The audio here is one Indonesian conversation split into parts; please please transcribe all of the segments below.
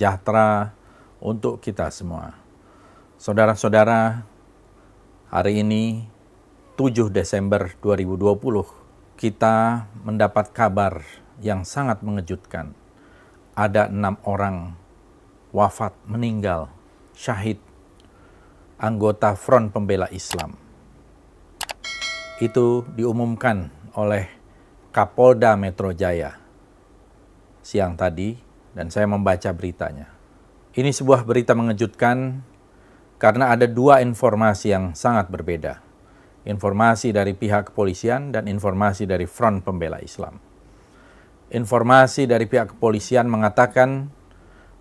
sejahtera untuk kita semua. Saudara-saudara, hari ini 7 Desember 2020 kita mendapat kabar yang sangat mengejutkan. Ada 6 orang wafat, meninggal, syahid, anggota Front Pembela Islam. Itu diumumkan oleh Kapolda Metro Jaya siang tadi, dan saya membaca beritanya. Ini sebuah berita mengejutkan karena ada 2 informasi yang sangat berbeda. Informasi dari pihak kepolisian dan informasi dari Front Pembela Islam. Informasi dari pihak kepolisian mengatakan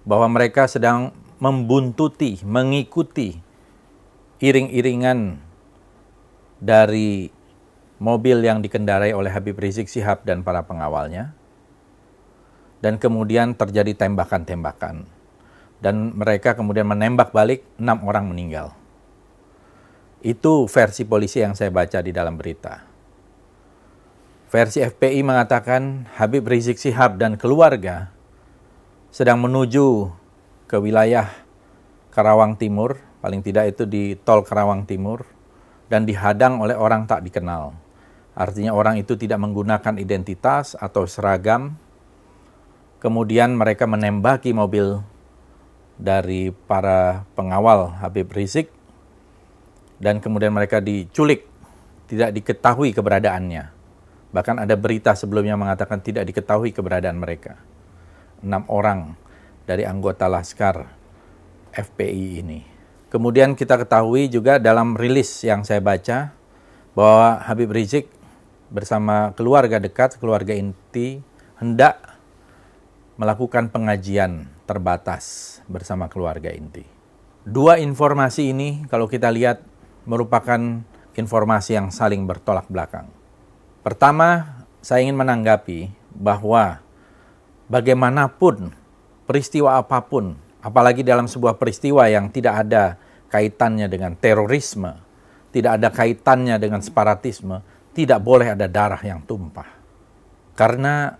bahwa mereka sedang membuntuti, mengikuti iring-iringan dari mobil yang dikendarai oleh Habib Rizik Syihab dan para pengawalnya. Dan kemudian terjadi tembakan-tembakan. Dan mereka kemudian menembak balik, 6 orang meninggal. Itu versi polisi yang saya baca di dalam berita. Versi FPI mengatakan Habib Rizik Syihab dan keluarga sedang menuju ke wilayah Karawang Timur, paling tidak itu di tol Karawang Timur, dan dihadang oleh orang tak dikenal. Artinya orang itu tidak menggunakan identitas atau seragam. Kemudian mereka menembaki mobil dari para pengawal Habib Rizik, dan kemudian mereka diculik, tidak diketahui keberadaannya. Bahkan ada berita sebelumnya mengatakan tidak diketahui keberadaan mereka. 6 orang dari anggota Laskar FPI ini. Kemudian kita ketahui juga dalam rilis yang saya baca bahwa Habib Rizik bersama keluarga dekat, keluarga inti, hendak melakukan pengajian terbatas bersama keluarga inti. 2 informasi ini kalau kita lihat merupakan informasi yang saling bertolak belakang. Pertama, saya ingin menanggapi bahwa bagaimanapun peristiwa apapun, apalagi dalam sebuah peristiwa yang tidak ada kaitannya dengan terorisme, tidak ada kaitannya dengan separatisme, tidak boleh ada darah yang tumpah. Karena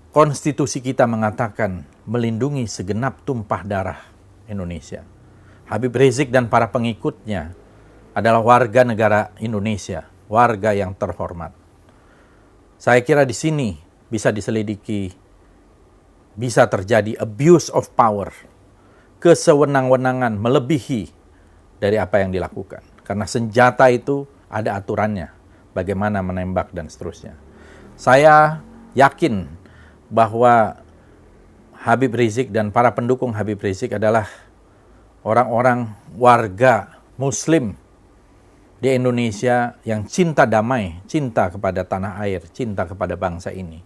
konstitusi kita mengatakan melindungi segenap tumpah darah Indonesia. Habib Rizik dan para pengikutnya adalah warga negara Indonesia, warga yang terhormat. Saya kira di sini bisa diselidiki, bisa terjadi abuse of power, kesewenang-wenangan melebihi dari apa yang dilakukan. Karena senjata itu ada aturannya, bagaimana menembak dan seterusnya. Saya yakin bahwa Habib Rizik dan para pendukung Habib Rizik adalah orang-orang warga Muslim di Indonesia yang cinta damai, cinta kepada tanah air, cinta kepada bangsa ini.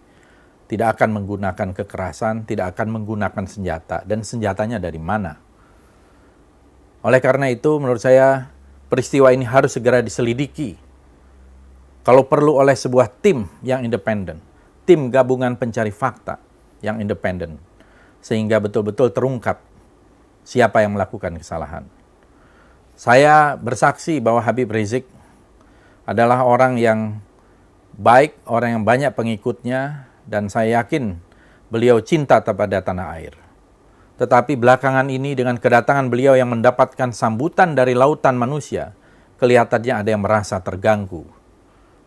Tidak akan menggunakan kekerasan, tidak akan menggunakan senjata, dan senjatanya dari mana. Oleh karena itu, menurut saya peristiwa ini harus segera diselidiki. Kalau perlu oleh sebuah tim yang independen, tim gabungan pencari fakta yang independen, sehingga betul-betul terungkap siapa yang melakukan kesalahan. Saya bersaksi bahwa Habib Rizik adalah orang yang baik, orang yang banyak pengikutnya, dan saya yakin beliau cinta kepada tanah air. Tetapi belakangan ini dengan kedatangan beliau yang mendapatkan sambutan dari lautan manusia, kelihatannya ada yang merasa terganggu.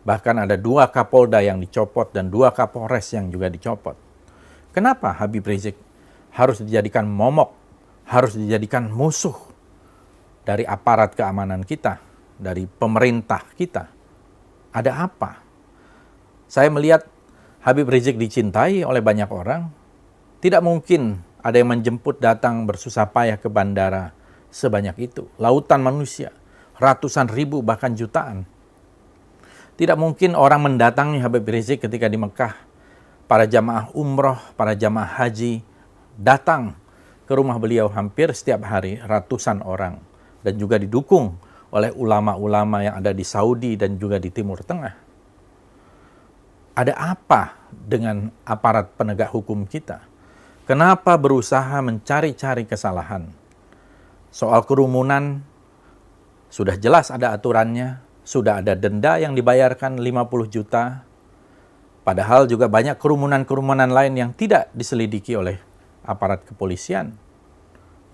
Bahkan ada 2 Kapolda yang dicopot dan 2 Kapolres yang juga dicopot. Kenapa Habib Rizik harus dijadikan momok, harus dijadikan musuh dari aparat keamanan kita, dari pemerintah kita? Ada apa? Saya melihat Habib Rizik dicintai oleh banyak orang. Tidak mungkin ada yang menjemput datang bersusah payah ke bandara sebanyak itu. Lautan manusia, ratusan ribu bahkan jutaan. Tidak mungkin orang mendatangi Habib Rizik ketika di Mekah. Para jamaah umroh, para jamaah haji datang ke rumah beliau hampir setiap hari, ratusan orang. Dan juga didukung oleh ulama-ulama yang ada di Saudi dan juga di Timur Tengah. Ada apa dengan aparat penegak hukum kita? Kenapa berusaha mencari-cari kesalahan? Soal kerumunan, sudah jelas ada aturannya, sudah ada denda yang dibayarkan 50 juta. Padahal juga banyak kerumunan-kerumunan lain yang tidak diselidiki oleh aparat kepolisian,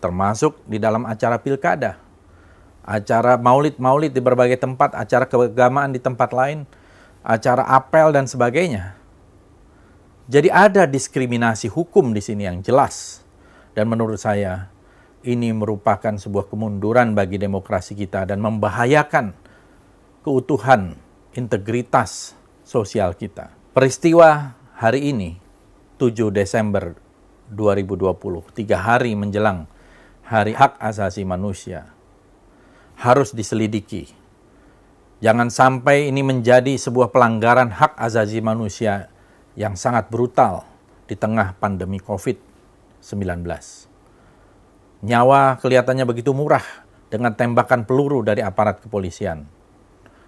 termasuk di dalam acara pilkada, acara maulid-maulid di berbagai tempat, acara keagamaan di tempat lain, acara apel dan sebagainya. Jadi ada diskriminasi hukum di sini yang jelas. Dan menurut saya ini merupakan sebuah kemunduran bagi demokrasi kita dan membahayakan keutuhan, integritas sosial kita. Peristiwa hari ini, 7 Desember 2020, 3 hari menjelang Hari Hak Asasi Manusia, harus diselidiki. Jangan sampai ini menjadi sebuah pelanggaran hak asasi manusia yang sangat brutal di tengah pandemi COVID-19. Nyawa kelihatannya begitu murah dengan tembakan peluru dari aparat kepolisian.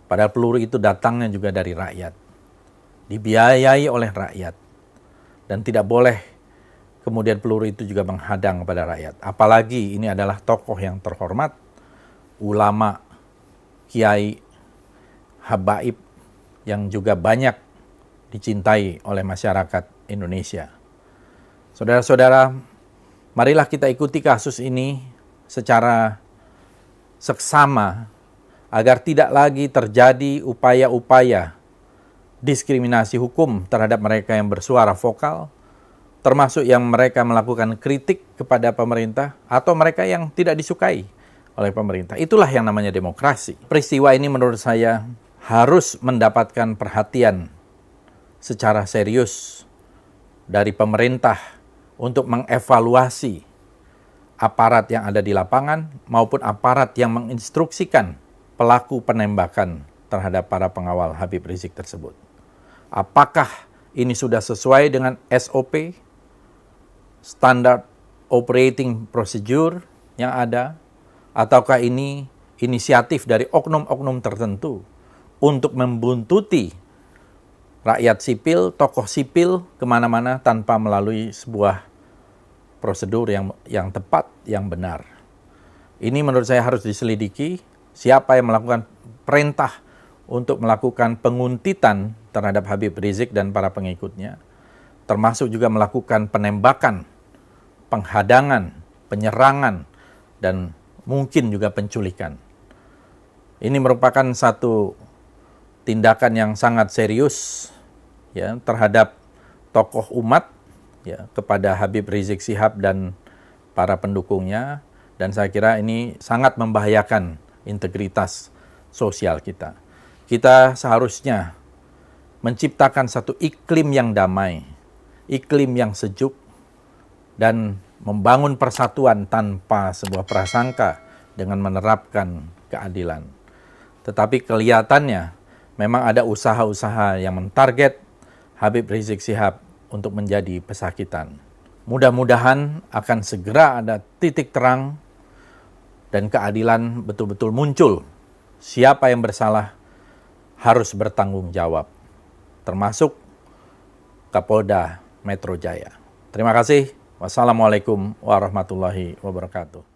Padahal peluru itu datangnya juga dari rakyat. Dibiayai oleh rakyat. Dan tidak boleh kemudian peluru itu juga menghadang kepada rakyat. Apalagi ini adalah tokoh yang terhormat, ulama, kiai, habaib yang juga banyak dicintai oleh masyarakat Indonesia. Saudara-saudara, marilah kita ikuti kasus ini secara seksama agar tidak lagi terjadi upaya-upaya diskriminasi hukum terhadap mereka yang bersuara vokal, termasuk yang mereka melakukan kritik kepada pemerintah atau mereka yang tidak disukai oleh pemerintah. Itulah yang namanya demokrasi. Peristiwa ini menurut saya harus mendapatkan perhatian secara serius dari pemerintah untuk mengevaluasi aparat yang ada di lapangan maupun aparat yang menginstruksikan pelaku penembakan terhadap para pengawal Habib Rizik tersebut. Apakah ini sudah sesuai dengan SOP, Standard Operating Procedure yang ada, ataukah ini inisiatif dari oknum-oknum tertentu untuk membuntuti rakyat sipil, tokoh sipil kemana-mana tanpa melalui sebuah prosedur yang tepat, yang benar. Ini menurut saya harus diselidiki siapa yang melakukan perintah untuk melakukan penguntitan terhadap Habib Rizik dan para pengikutnya, termasuk juga melakukan penembakan, penghadangan, penyerangan, dan mungkin juga penculikan. Ini merupakan satu tindakan yang sangat serius ya terhadap tokoh umat ya kepada Habib Rizik Syihab dan para pendukungnya, dan saya kira ini sangat membahayakan integritas sosial kita. Kita seharusnya menciptakan satu iklim yang damai, iklim yang sejuk, dan membangun persatuan tanpa sebuah prasangka dengan menerapkan keadilan. Tetapi kelihatannya memang ada usaha-usaha yang mentarget Habib Rizik Syihab untuk menjadi pesakitan. Mudah-mudahan akan segera ada titik terang dan keadilan betul-betul muncul. Siapa yang bersalah harus bertanggung jawab, termasuk Kapolda Metro Jaya. Terima kasih. Wassalamualaikum warahmatullahi wabarakatuh.